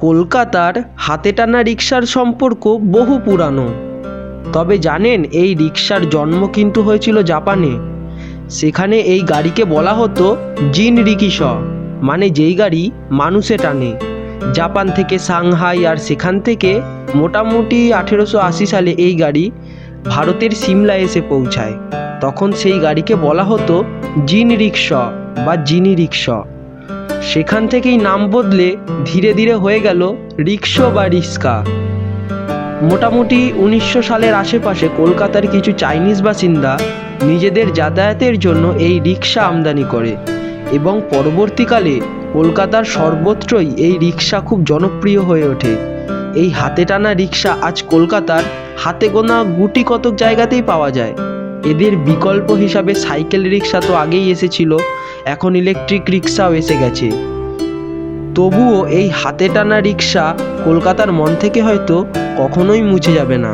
কলকাতার হাতে টানা রিকশার সম্পর্ক বহু পুরানো। তবে জানেন, এই রিকশার জন্ম কিন্তু হয়েছিল জাপানে। সেখানে এই গাড়িকে বলা হতো জিন রিকিশ, মানে যেই গাড়ি মানুষে টানে। জাপান থেকে সাংহাই, আর সেখান থেকে মোটামুটি 1880 সালে এই গাড়ি ভারতের সিমলা এসে পৌঁছায়। তখন সেই গাড়িকে বলা হতো জিন রিক্সা বা জিনি রিক্সা। সেখান থেকেই নাম বদলে ধীরে ধীরে হয়ে গেল রিক্সা বা রিক্সা। মোটামুটি 1900 সালের আশেপাশে কলকাতার কিছু চাইনিজ বাসিন্দা নিজেদের যাতায়াতের জন্য এই রিক্সা আমদানি করে, এবং পরবর্তীকালে কলকাতার সর্বত্রই এই রিক্সা খুব জনপ্রিয় হয়ে ওঠে। এই হাতে টানা রিক্সা আজ কলকাতার হাতে গোনা গুটি কতক জায়গাতেই পাওয়া যায়। এদের বিকল্প হিসাবে সাইকেল রিক্সা তো আগেই এসেছিল, এখন ইলেকট্রিক রিক্সাও এসে গেছে। তবুও এই হাতে টানা রিক্সা কলকাতার মন থেকে হয়তো কখনোই মুছে যাবে না।